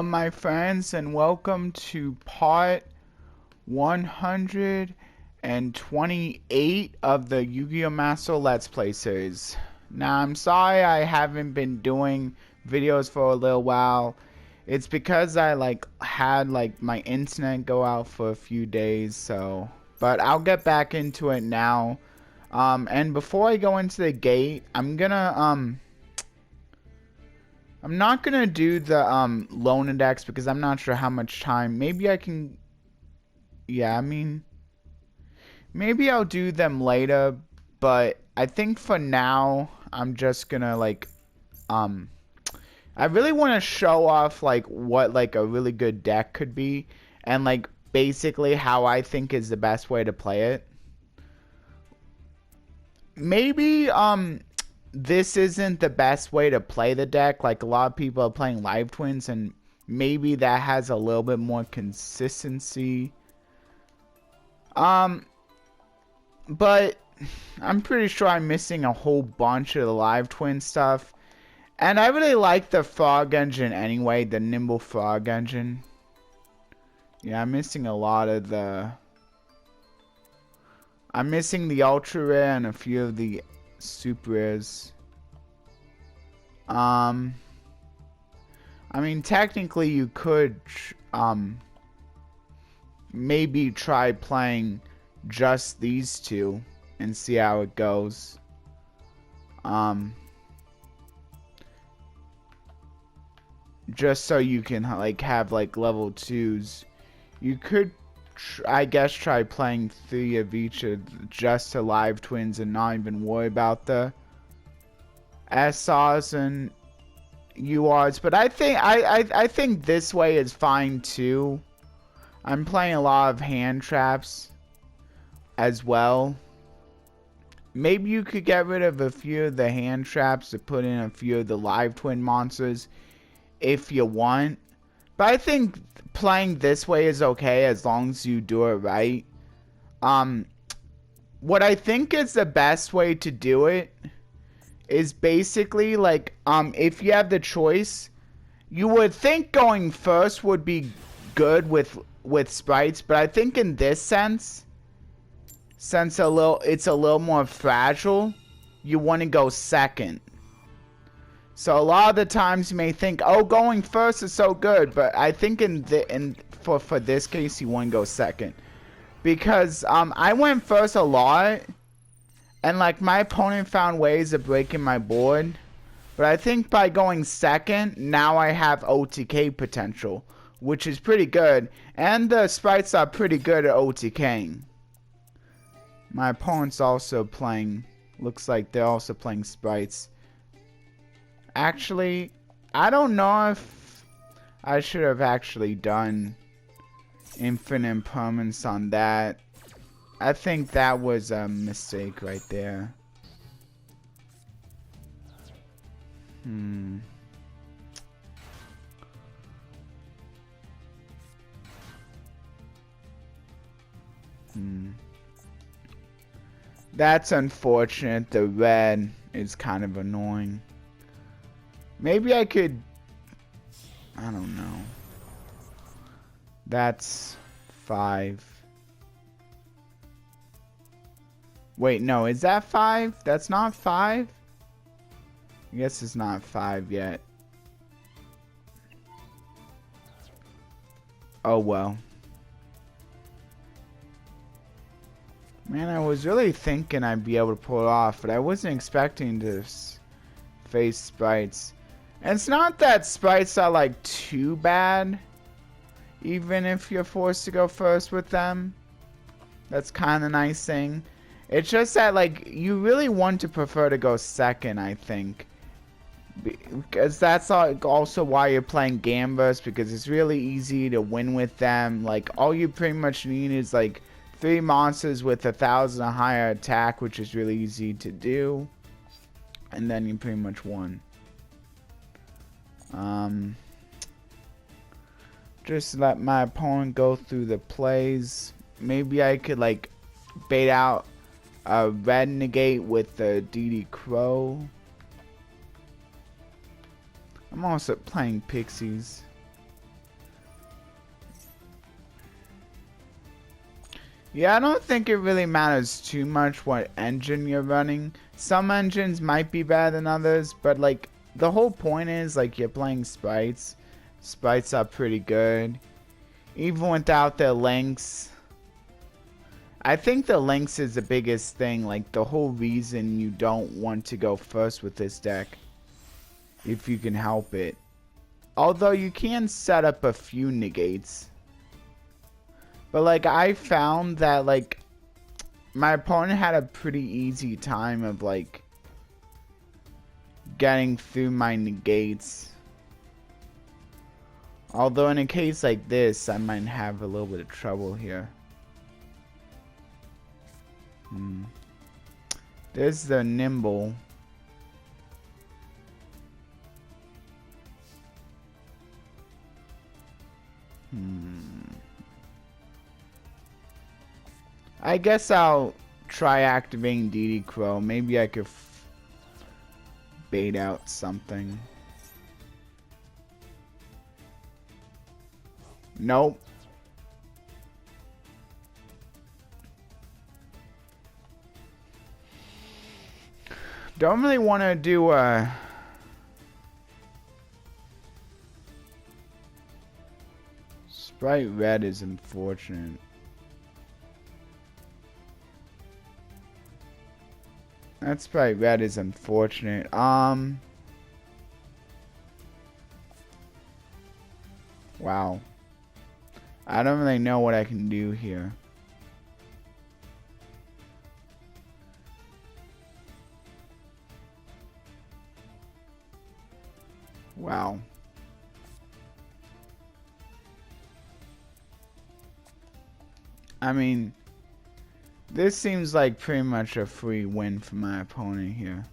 My friends, and welcome to part 128 of the Yu-Gi-Oh! Master Let's Play series. Now, I'm sorry I haven't been doing videos for a little while. It's because I had my internet go out for a few days, so but I'll get back into it now. And before I go into the gate, I'm not gonna do the loan index because I'm not sure how much time. Maybe I can. Yeah, I mean, maybe I'll do them later. But I think for now, I'm just gonna I really want to show off what a really good deck could be, and basically how I think is the best way to play it. Maybe this isn't the best way to play the deck. Like, a lot of people are playing Live Twins, and maybe that has a little bit more consistency. But I'm pretty sure I'm missing a whole bunch of the Live Twin stuff. And I really like the Frog Engine anyway, the Nimble Frog Engine. Yeah, I'm missing a lot of the... I'm missing the Ultra Rare and a few of the Super Rares. I mean, technically you could maybe try playing just these two and see how it goes. Just so you can have level 2s. You could I guess try playing 3 of each of just to Live Twins and not even worry about the SRs and URs. But I think this way is fine too. I'm playing a lot of hand traps as well. Maybe you could get rid of a few of the hand traps to put in a few of the Live Twin monsters if you want. But I think playing this way is okay as long as you do it right. What I think is the best way to do it is basically if you have the choice, you would think going first would be good with sprites, but I think in this sense, since it's a little more fragile, you want to go second. So a lot of the times you may think, oh, going first is so good, but I think for this case you want to go second, because I went first a lot, and my opponent found ways of breaking my board, but I think by going second, now I have OTK potential, which is pretty good, and the sprites are pretty good at OTKing. My opponent's also playing, looks like they're also playing sprites. Actually, I don't know if I should have actually done infinite impermanence on that. I think that was a mistake right there. That's unfortunate. The red is kind of annoying. Maybe I could... I don't know. That's 5. Wait, no, is that 5? That's not 5? I guess it's not 5 yet. Oh well. Man, I was really thinking I'd be able to pull it off, but I wasn't expecting to face sprites. And it's not that sprites are too bad, even if you're forced to go first with them. That's kind of nice thing. It's just that you really want to prefer to go second, I think, because that's also why you're playing Gambas, because it's really easy to win with them. All you pretty much need is 3 monsters with 1,000 or higher attack, which is really easy to do, and then you pretty much won. Just let my opponent go through the plays. Maybe I could bait out a red negate with the DD Crow. I'm also playing Pixies. Yeah, I don't think it really matters too much what engine you're running. Some engines might be better than others, but like the whole point is like you're playing sprites. Sprites are pretty good. Even without the links. I think the links is the biggest thing, like the whole reason you don't want to go first with this deck. If you can help it. Although you can set up a few negates. But like I found that like my opponent had a pretty easy time of like getting through my negates. Although in a case like this, I might have a little bit of trouble here. There's the nimble. I guess I'll try activating DD Crow. Maybe I could bait out something. Nope. Don't really want to do a... Spright red is unfortunate. That Spright red is unfortunate. Wow. I don't really know what I can do here. Wow. I mean, this seems like pretty much a free win for my opponent here.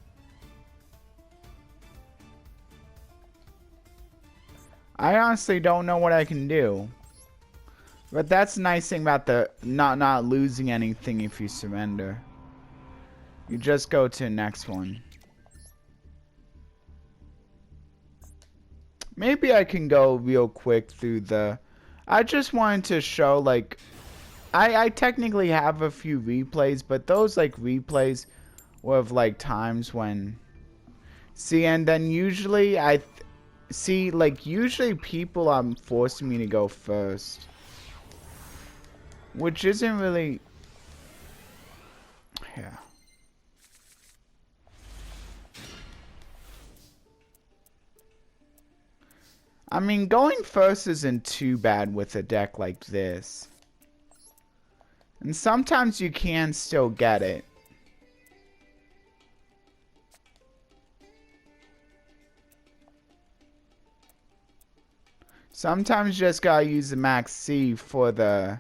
I honestly don't know what I can do. But that's the nice thing about the not losing anything if you surrender. You just go to the next one. Maybe I can go real quick through the... I just wanted to show like... I technically have a few replays, but those like replays were of like times when... See, and then usually see, like usually people are forcing me to go first. Which isn't really... Yeah. I mean, going first isn't too bad with a deck like this. And sometimes you can still get it. Sometimes you just gotta use the max C for the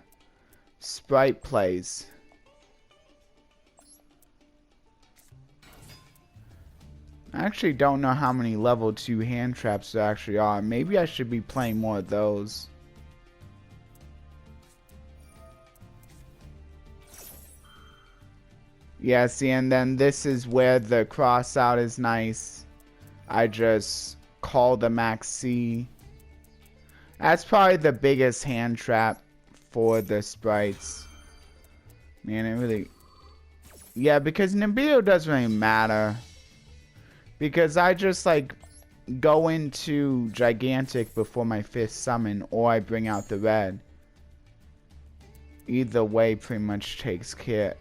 Spright plays. I actually don't know how many level 2 hand traps there actually are. Maybe I should be playing more of those. Yeah, see, and then this is where the cross out is nice. I just call the max C. That's probably the biggest hand trap for the sprites. Man, it really... Yeah, because Nibiru doesn't really matter. Because I just, like, go into Gigantic before my 5th summon, or I bring out the red. Either way pretty much takes care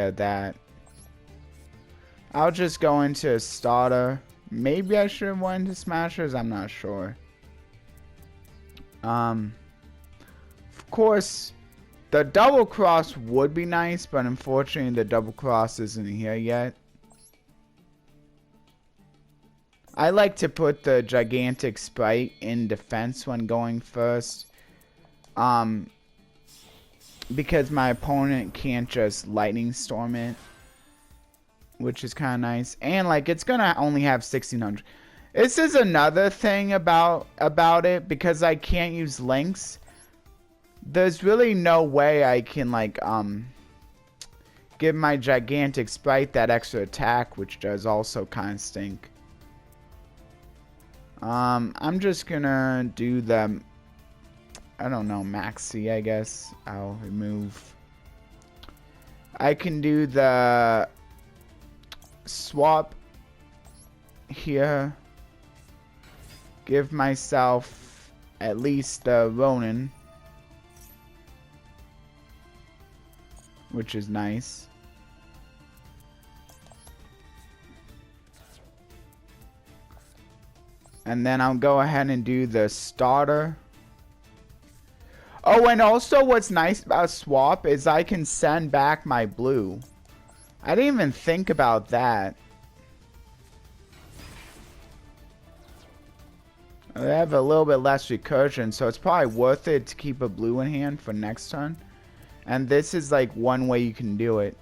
of that. I'll just go into a starter. Maybe I should have went into Smashers, I'm not sure. Of course, the double cross would be nice, but unfortunately the double cross isn't here yet. I like to put the Gigantic Spright in defense when going first. Because my opponent can't just Lightning Storm it. Which is kind of nice. And like it's gonna only have 1600. This is another thing about it, because I can't use links. There's really no way I can like give my Gigantic Spright that extra attack, which does also kind of stink. I'm just gonna do the, I don't know, Maxi, I guess. I'll remove I can do the swap here. Give myself at least the Ronin, which is nice. And then I'll go ahead and do the starter. Oh, and also what's nice about swap is I can send back my blue. I didn't even think about that. I have a little bit less recursion, so it's probably worth it to keep a blue in hand for next turn. And this is like one way you can do it.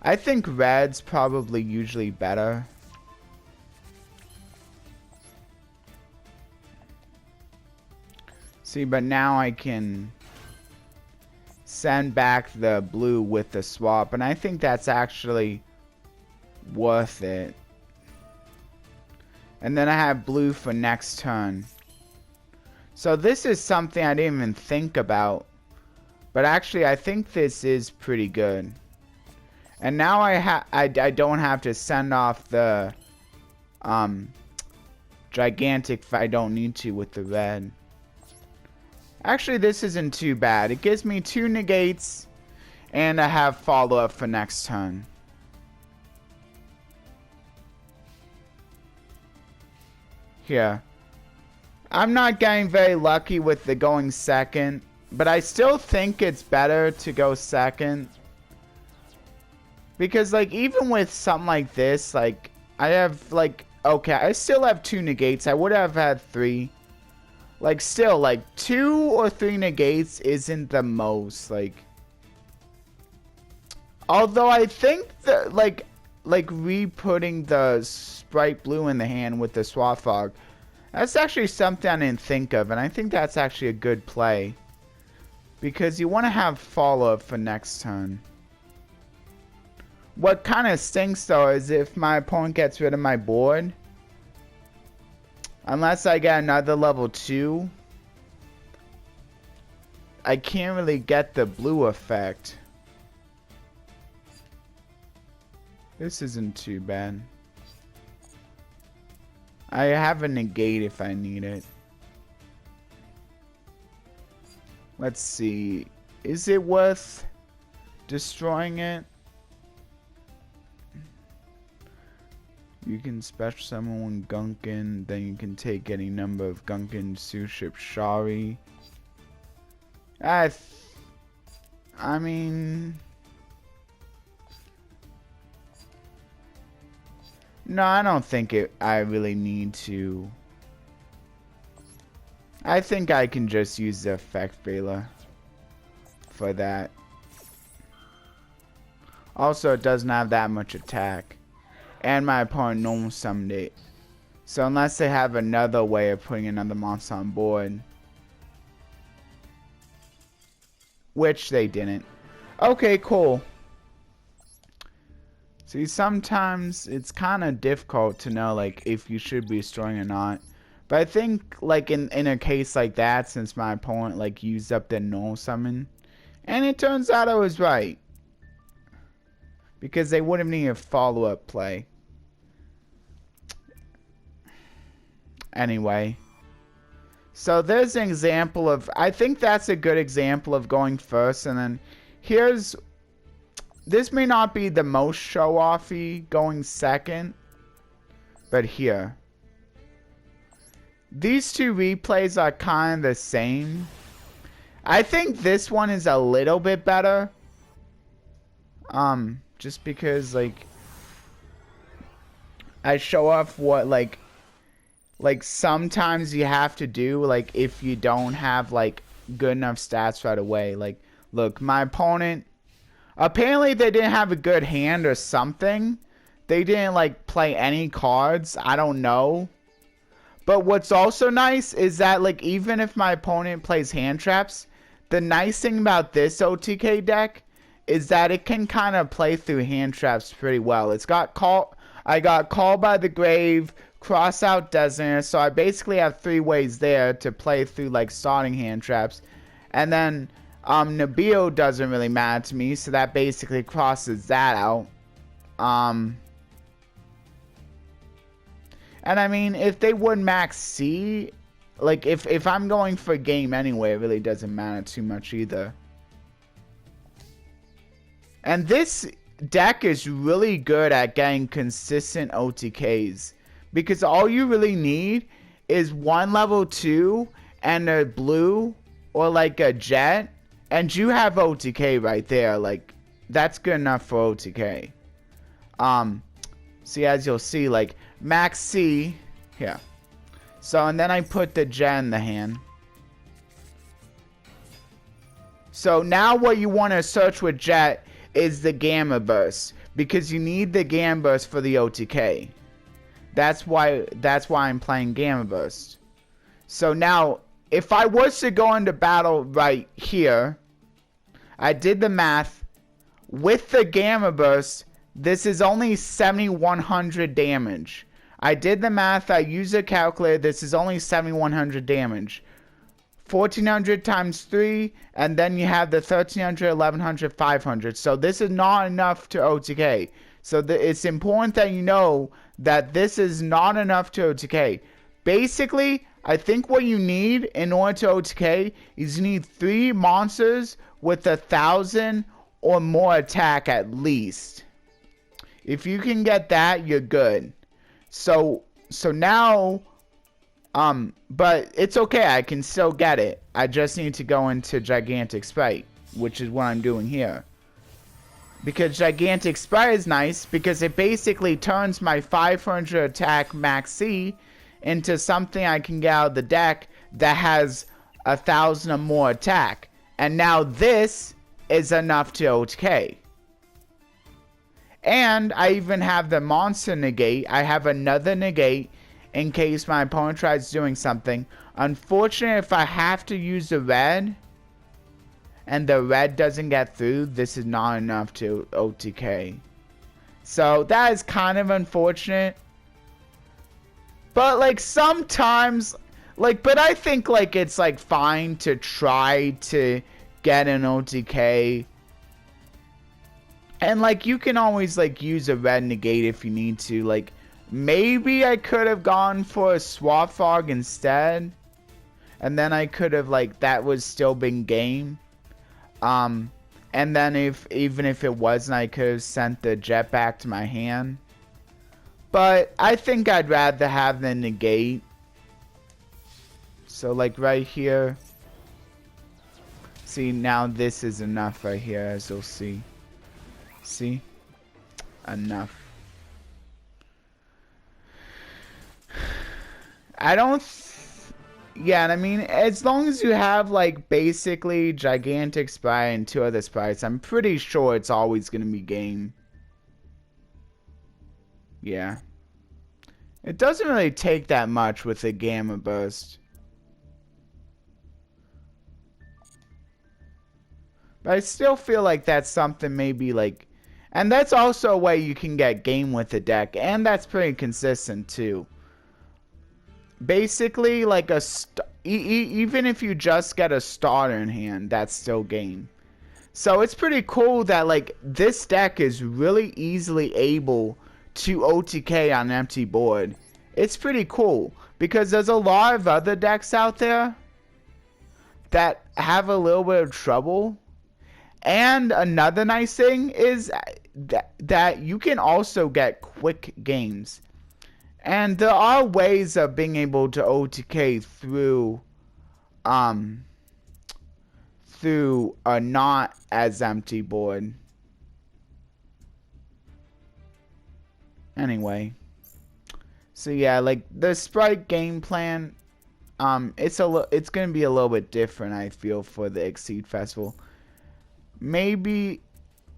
I think red's probably usually better. See, but now I can send back the blue with the swap, and I think that's actually worth it. And then I have blue for next turn. So this is something I didn't even think about. But actually, I think this is pretty good. And now I don't have to send off the gigantic if I don't need to with the red. Actually, this isn't too bad. It gives me 2 negates, and I have follow-up for next turn. Here. I'm not getting very lucky with the going second, but I still think it's better to go second. Because, like, even with something like this, like, I have, like, okay, I still have 2 negates. I would have had 3. Like, still, like, 2 or 3 negates isn't the most, like. Although I think that, like re-putting the Spright blue in the hand with the Swap Fog, that's actually something I didn't think of, and I think that's actually a good play. Because you want to have follow-up for next turn. What kind of stinks, though, is if my opponent gets rid of my board. Unless I get another level 2, I can't really get the blue effect. This isn't too bad. I have a negate if I need it. Let's see. Is it worth destroying it? You can special summon one Gunkin, then you can take any number of Gunkin Suship Shari. I mean, no, I don't think I really need to. I think I can just use the effect Vela for that. Also, it doesn't have that much attack. And my opponent normal summoned it. So unless they have another way of putting another monster on board. Which they didn't. Okay, cool. See, sometimes it's kind of difficult to know, like, if you should be destroying or not. But I think, like, in a case like that, since my opponent, like, used up their normal summon. And it turns out I was right. Because they wouldn't need a follow-up play. Anyway. So there's an example of... I think that's a good example of going first. And then here's... This may not be the most show-offy going second. But here. These two replays are kind of the same. I think this one is a little bit better. Just because, like, I show off what, like sometimes you have to do, like, if you don't have, like, good enough stats right away. Like, look, my opponent, apparently they didn't have a good hand or something. They didn't, like, play any cards. I don't know. But what's also nice is that, like, even if my opponent plays hand traps, the nice thing about this OTK deck is that it can kind of play through hand traps pretty well. It's got I got Call by the Grave, Cross Out Designator, so I basically have 3 ways there to play through, like, starting hand traps. And then Nabil doesn't really matter to me, so that basically crosses that out. And I mean, if they would max C, like if I'm going for game anyway, it really doesn't matter too much either. And this deck is really good at getting consistent OTKs, because all you really need is one level 2 and a blue or like a jet, and you have OTK right there. Like, that's good enough for OTK. See, as you'll see, like max C here. So, and then I put the jet in the hand. So now what you want to search with jet is the gamma burst, because you need the gamma burst for the OTK. That's why I'm playing gamma burst. So now, if I was to go into battle right here, I did the math. With the gamma burst, this is only 7,100 damage. I did the math. I used a calculator. This is only 7,100 damage. 1,400 times 3, and then you have the 1,300, 1,100, 500. So this is not enough to OTK. So it's important that you know that this is not enough to OTK. Basically, I think what you need in order to OTK is you need 3 monsters with 1,000 or more attack at least. If you can get that, you're good. So now, but it's okay, I can still get it. I just need to go into Gigantic Spright, which is what I'm doing here. Because Gigantic Spright is nice, because it basically turns my 500 attack max C into something I can get out of the deck that has 1,000 or more attack. And now this is enough to OTK. And I even have the monster negate. I have another negate in case my opponent tries doing something. Unfortunately, if I have to use the red and the red doesn't get through, this is not enough to OTK. So that is kind of unfortunate. But like sometimes, like, but I think like it's like fine to try to get an OTK. And like you can always like use a red negate if you need to. Like maybe I could have gone for a swap fog instead. And then I could have like, that was still been game. And then even if it wasn't, I could have sent the jet back to my hand. But I think I'd rather have the negate. So like right here. See, now this is enough right here, as you'll see. See? Enough. I don't... Yeah, and I mean, as long as you have, like, basically Gigantic Spright and 2 other sprites, I'm pretty sure it's always going to be game. Yeah. It doesn't really take that much with the Gamma Burst. But I still feel like that's something maybe, like... And that's also a way you can get game with the deck, and that's pretty consistent, too. Basically, like even if you just get a starter in hand, that's still game. So it's pretty cool that like this deck is really easily able to OTK on an empty board. It's pretty cool because there's a lot of other decks out there that have a little bit of trouble. And another nice thing is that you can also get quick games. And there are ways of being able to OTK through a not as empty board. Anyway. So yeah, like the Spright game plan, it's gonna be a little bit different, I feel, for the Exceed Festival. Maybe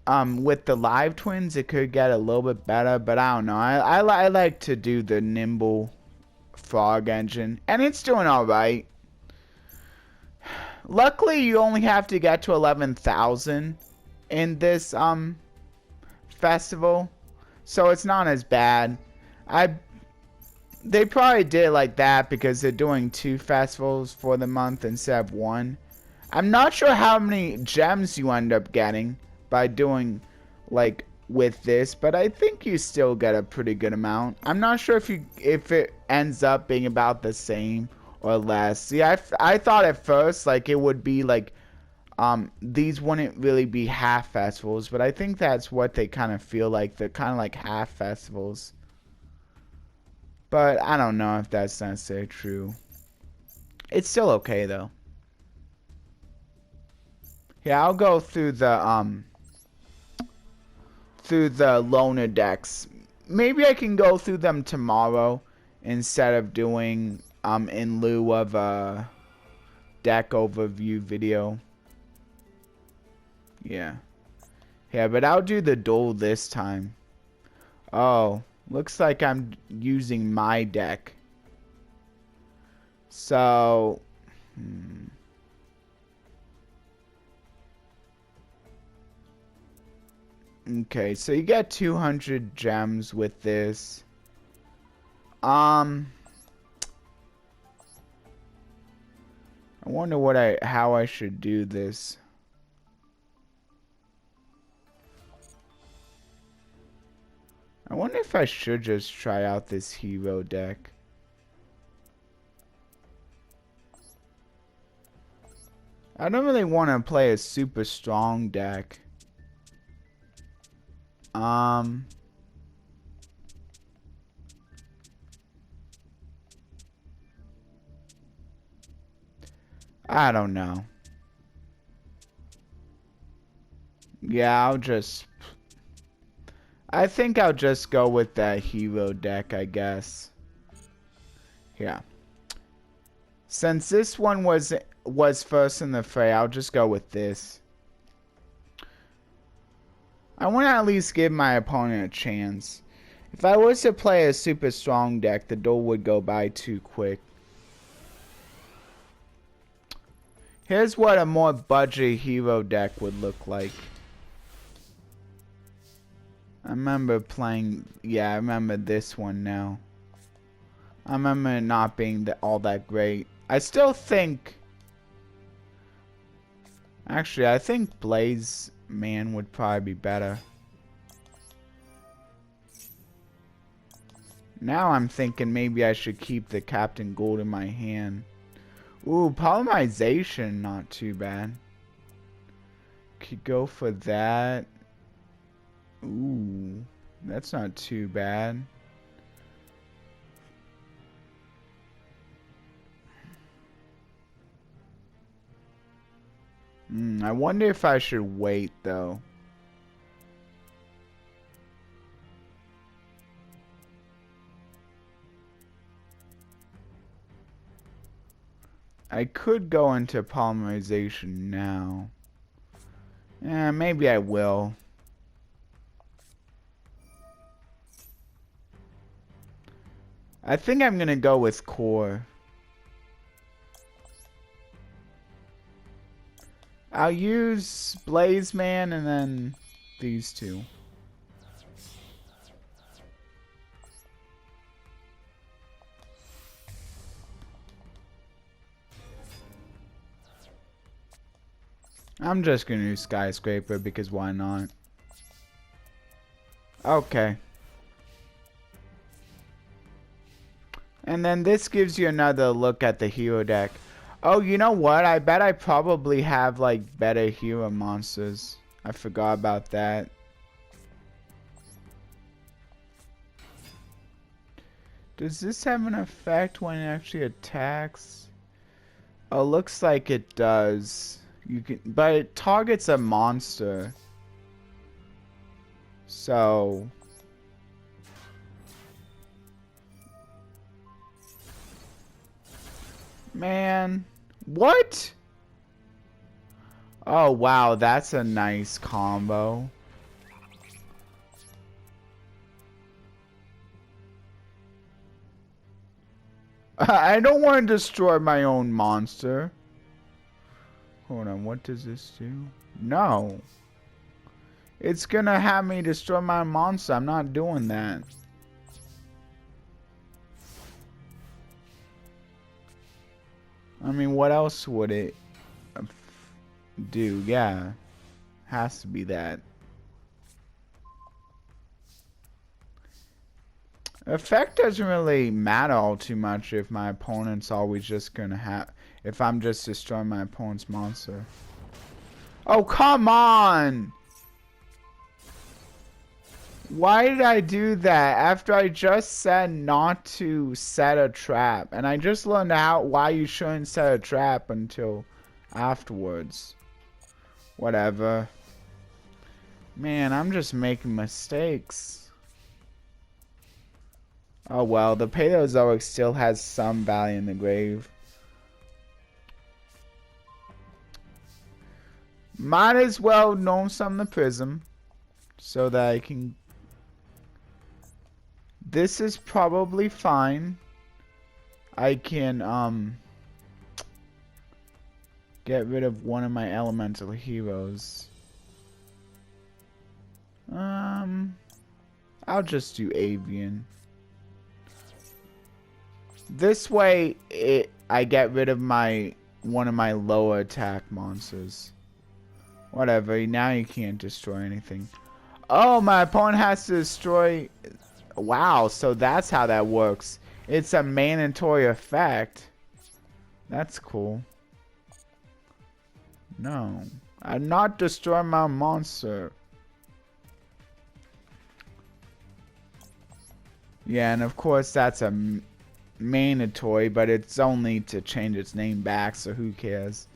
with the live twins it could get a little bit better, but I don't know. I like to do the nimble frog engine, and it's doing alright. Luckily you only have to get to 11,000 in this festival, so it's not as bad. They probably did it like that because they're doing 2 festivals for the month instead of 1. I'm not sure how many gems you end up getting by doing, like, with this, but I think you still get a pretty good amount. I'm not sure if it ends up being about the same or less. See, I thought at first, like, it would be, like, these wouldn't really be half festivals, but I think that's what they kind of feel like. They're kind of like half festivals. But I don't know if that's necessarily true. It's still okay, though. Yeah, I'll go through the loner decks. Maybe I can go through them tomorrow instead of doing in lieu of a deck overview video. Yeah. Yeah, but I'll do the duel this time. Oh, looks like I'm using my deck. So, okay, so you get 200 gems with this. I wonder how I should do this. I wonder if I should just try out this hero deck. I don't really want to play a super strong deck. I don't know. Yeah, I think I'll just go with that hero deck, I guess. Yeah. Since this one was first in the fray, I'll just go with this. I want to at least give my opponent a chance. If I was to play a super strong deck, the duel would go by too quick. Here's what a more budget hero deck would look like. I remember playing, yeah, I remember this one now. I remember it not being all that great. I still think, actually, I think Blaze Man would probably be better. Now I'm thinking maybe I should keep the Captain Gold in my hand. Ooh, Polymerization, not too bad. Could go for that. Ooh, that's not too bad. I wonder if I should wait, though. I could go into Polymerization now. Yeah, maybe I will. I think I'm gonna go with Core. I'll use Blaze Man and then these two. I'm just gonna use Skyscraper because why not? Okay. And then this gives you another look at the hero deck. Oh, you know what? I bet I probably have, like, better hero monsters. I forgot about that. Does this have an effect when it actually attacks? Oh, looks like it does. But it targets a monster. So... Man... What? Oh, wow, that's a nice combo. I don't want to destroy my own monster. Hold on, what does this do? No. It's gonna have me destroy my monster. I'm not doing that. I mean, what else would it? do. Yeah. Has to be that. Effect doesn't really matter all too much if my opponent's always just gonna have... If I'm just destroying my opponent's monster. Oh, come on! Why did I do that after I just said not to set a trap? And I just learned out why you shouldn't set a trap until afterwards. Whatever. Man, I'm just making mistakes. Oh well, the Paleozoic still has some value in the grave. Might as well know some of the Prism. So that I can... This is probably fine. I can, get rid of one of my elemental heroes. I'll just do Avian. This way, I get rid of one of my lower attack monsters. Whatever, now you can't destroy anything. Oh, my opponent has to destroy... Wow, so that's how that works. It's a mandatory effect. That's cool. No. I'm not destroying my monster. Yeah, and of course that's a mandatory, but it's only to change its name back, so who cares?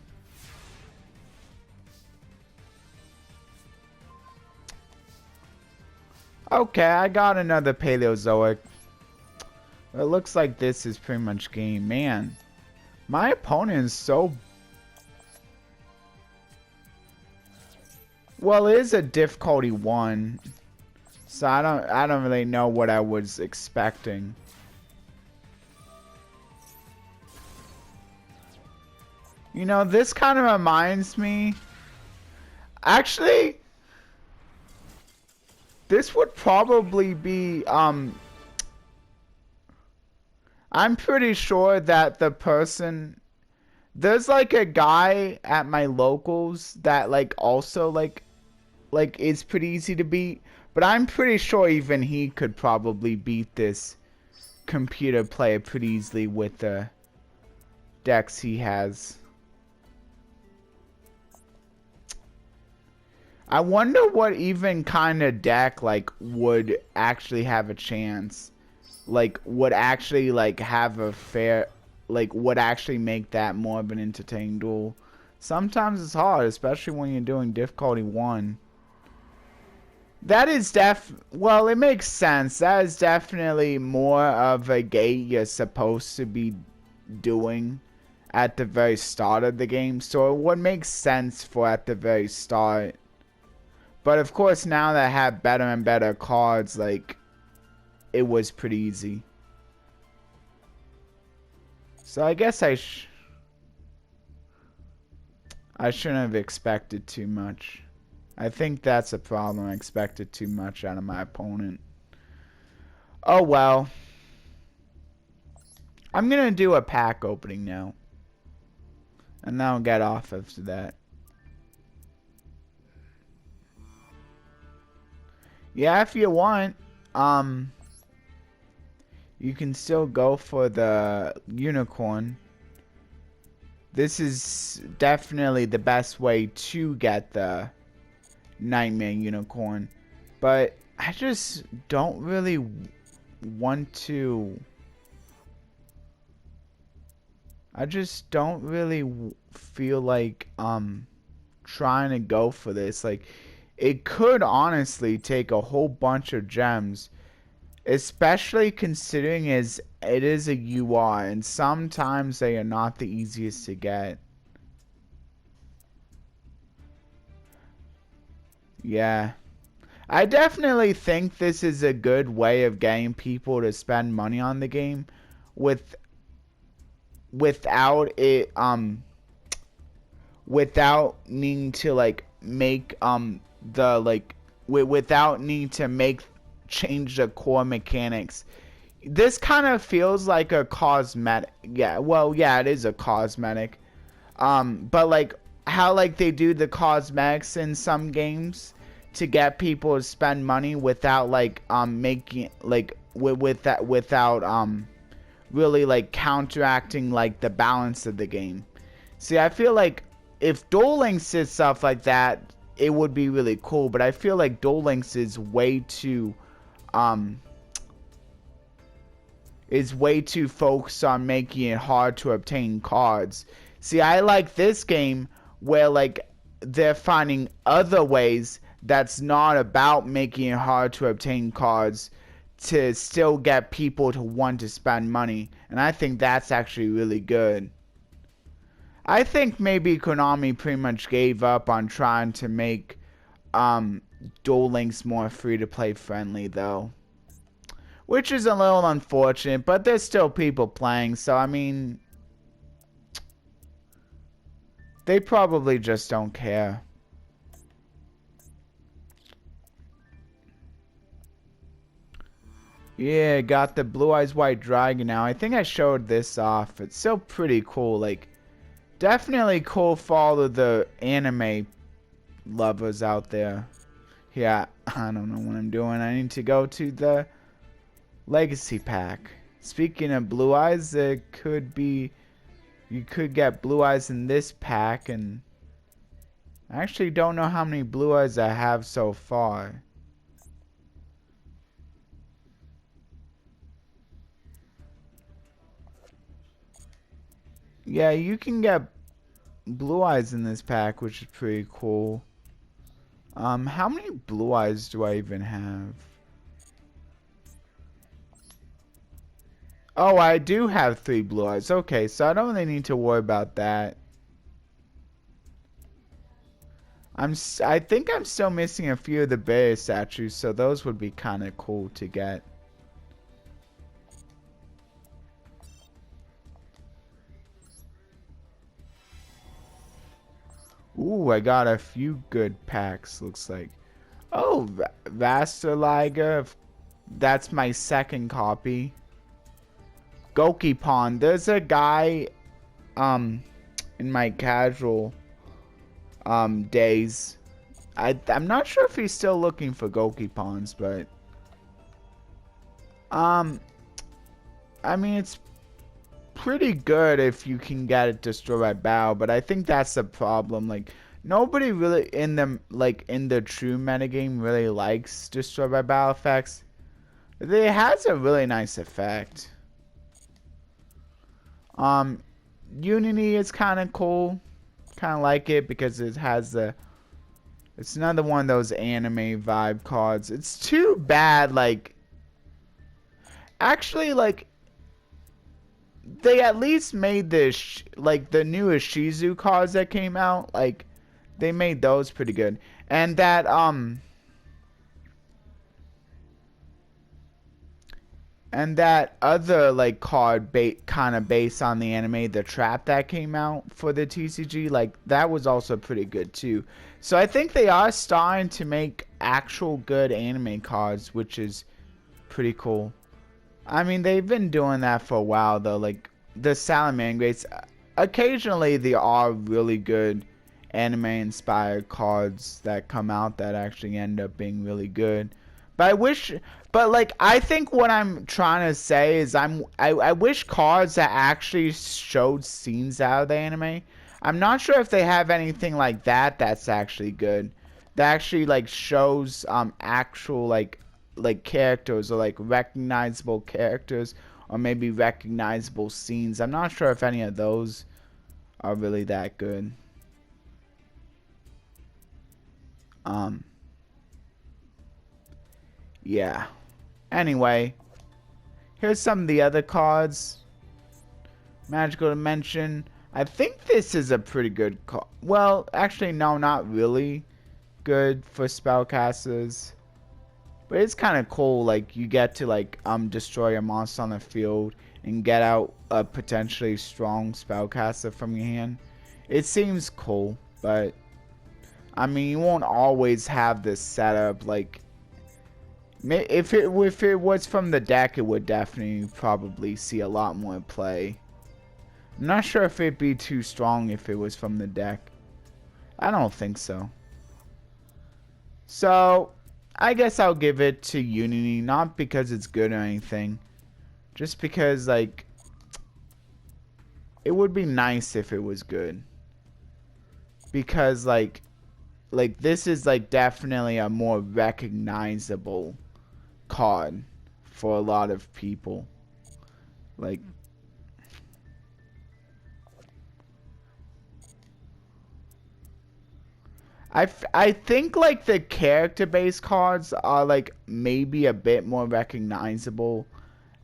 Okay, I got another Paleozoic. It looks like this is pretty much game. Man, my opponent is so... Well, it is a difficulty 1. So I don't really know what I was expecting. You know, this kind of reminds me... Actually... This would probably be, I'm pretty sure that the person... There's, like, a guy at my locals that, like, also, like, is pretty easy to beat. But I'm pretty sure even he could probably beat this computer player pretty easily with the decks he has. I wonder what even kind of deck, like, would actually have a chance. Like, would actually, like, have a fair... Like, would actually make that more of an entertaining duel. Sometimes it's hard, especially when you're doing difficulty 1. That is well, it makes sense. That is definitely more of a gate you're supposed to be doing at the very start of the game. So it would make sense for at the very start. But of course, now that I have better and better cards, like, it was pretty easy. So I guess I shouldn't have expected too much. I think that's a problem. I expected too much out of my opponent. Oh well. I'm gonna do a pack opening now. And then I'll get off after that. Yeah, if you want, you can still go for the unicorn. This is definitely the best way to get the Nightmare Unicorn. But I just don't really want to... I just don't really feel like trying to go for this. Like, it could honestly take a whole bunch of gems, especially considering it is a UI, and sometimes they are not the easiest to get. Yeah. I definitely think this is a good way of getting people to spend money on the game without it without needing to like make without needing to change the core mechanics. This kind of feels like a cosmetic. Yeah, well, yeah, it is a cosmetic. But like how like they do the cosmetics in some games to get people to spend money without like making like with that without really like counteracting like the balance of the game. See, I feel like if Duel Links did stuff like that, it would be really cool, but I feel like Duel Links is way too focused on making it hard to obtain cards. See, I like this game where like they're finding other ways that's not about making it hard to obtain cards to still get people to want to spend money, and I think that's actually really good. I think maybe Konami pretty much gave up on trying to make Duel Links more free-to-play friendly though, which is a little unfortunate, but there's still people playing, so I mean, they probably just don't care. Yeah, got the Blue Eyes White Dragon now. I think I showed this off. It's still pretty cool. Like, definitely cool for all of the anime lovers out there. Yeah, I don't know what I'm doing. I need to go to the Legacy Pack. Speaking of Blue Eyes, there could be... You could get Blue Eyes in this pack, and... I actually don't know how many Blue Eyes I have so far. Yeah, you can get Blue Eyes in this pack, which is pretty cool. How many Blue Eyes do I even have? Oh, I do have 3 Blue Eyes. Okay, so I don't really need to worry about that. I think I'm still missing a few of the bear statues, so those would be kind of cool to get. Ooh, I got a few good packs, looks like. Oh, Vasterliga. That's my second copy. Gokipon. There's a guy, in my casual, days. I'm not sure if he's still looking for Gokipons, but, I mean, it's pretty good if you can get it destroyed by battle, but I think that's the problem. Like, nobody really in the true metagame really likes destroyed by battle effects. It has a really nice effect. Unity is kind of cool. Kind of like it because it has it's another one of those anime vibe cards. It's too bad, like, actually, like, they at least made this, like, the new Ishizu cards that came out, like, they made those pretty good. And that, other, like, card kind of based on the anime, the Trap that came out for the TCG, like, that was also pretty good, too. So I think they are starting to make actual good anime cards, which is pretty cool. I mean, they've been doing that for a while, though. Like, the Salamangreats, occasionally there are really good anime-inspired cards that come out that actually end up being really good. But like, I think what I'm trying to say is I wish cards that actually showed scenes out of the anime. I'm not sure if they have anything like that that's actually good. That actually, like, shows, actual, like characters, or like recognizable characters, or maybe recognizable scenes. I'm not sure if any of those are really that good. Yeah. Anyway, here's some of the other cards. Magical Dimension. I think this is a pretty good card. Well, actually, no, not really good for spellcasters. But it's kind of cool, like, you get to, like, destroy a monster on the field and get out a potentially strong spellcaster from your hand. It seems cool, but, I mean, you won't always have this setup. Like, if it was from the deck, it would definitely probably see a lot more play. I'm not sure if it'd be too strong if it was from the deck. I don't think so. So, I guess I'll give it to Unity, not because it's good or anything. Just because, like, it would be nice if it was good. Because, like this is, like, definitely a more recognizable card for a lot of people. Like, I think, like, the character-based cards are, like, maybe a bit more recognizable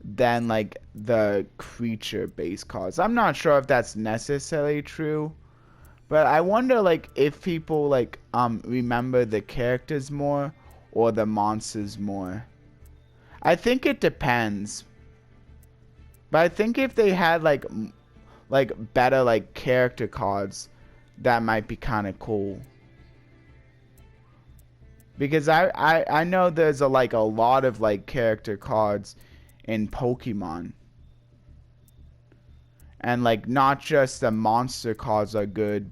than, like, the creature-based cards. I'm not sure if that's necessarily true, but I wonder, like, if people, like, remember the characters more or the monsters more. I think it depends. But I think if they had, like better, like, character cards, that might be kind of cool. Because I know there's a lot of, like, character cards in Pokemon. And, like, not just the monster cards are good.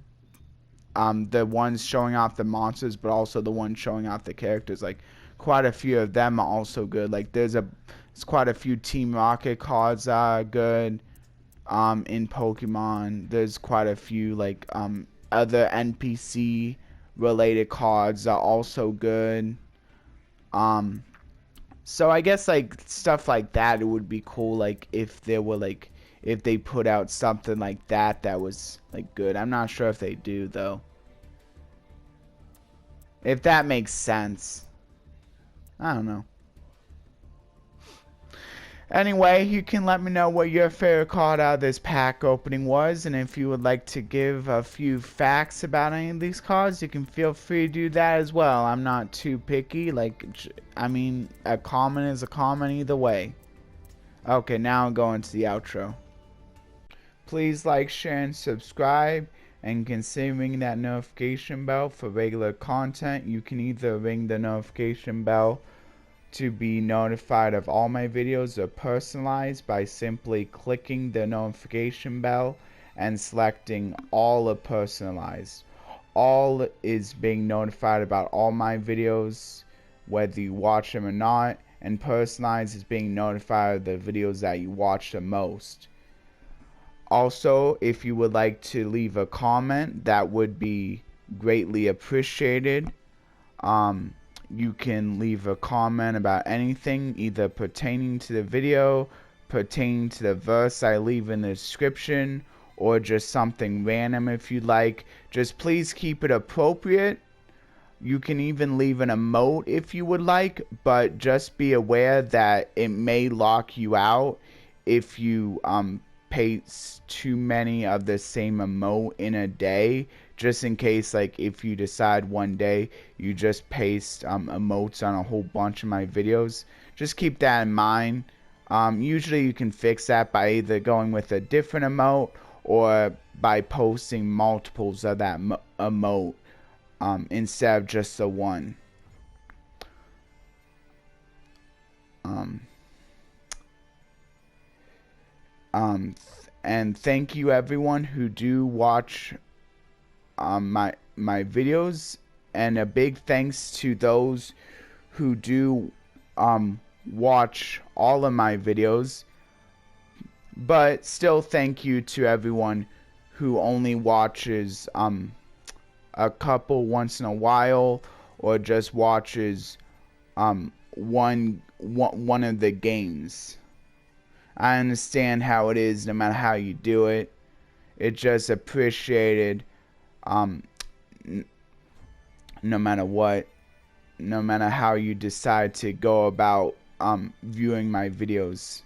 The ones showing off the monsters, but also the ones showing off the characters. Like, quite a few of them are also good. Like, there's quite a few Team Rocket cards that are good. In Pokemon, there's quite a few, like, other NPC related cards are also good. So I guess, like, stuff like that, it would be cool, like, if there were, like, if they put out something like that that was, like, good. I'm not sure if they do, though. If that makes sense. I don't know. Anyway, you can let me know what your favorite card out of this pack opening was, and if you would like to give a few facts about any of these cards, you can feel free to do that as well. I'm not too picky. Like, I mean, a common is a common either way. Okay, now I'm going to the outro. Please like, share, and subscribe, and consider ringing that notification bell for regular content. You can either ring the notification bell to be notified of all my videos or personalized by simply clicking the notification bell and selecting all or personalized. All is being notified about all my videos, whether you watch them or not, and personalized is being notified of the videos that you watch the most. Also, if you would like to leave a comment, that would be greatly appreciated. You can leave a comment about anything, either pertaining to the video, pertaining to the verse I leave in the description, or just something random if you'd like. Just please keep it appropriate. You can even leave an emote if you would like, but just be aware that it may lock you out if you paste too many of the same emote in a day. Just in case, like, if you decide one day you just paste emotes on a whole bunch of my videos, just keep that in mind. Usually you can fix that by either going with a different emote or by posting multiples of that emote instead of just the one. And thank you everyone who do watch my videos, and a big thanks to those who do watch all of my videos, but still thank you to everyone who only watches a couple once in a while, or just watches one of the games. I understand how it is, no matter how you do it. It's just appreciated, no matter what, no matter how you decide to go about viewing my videos.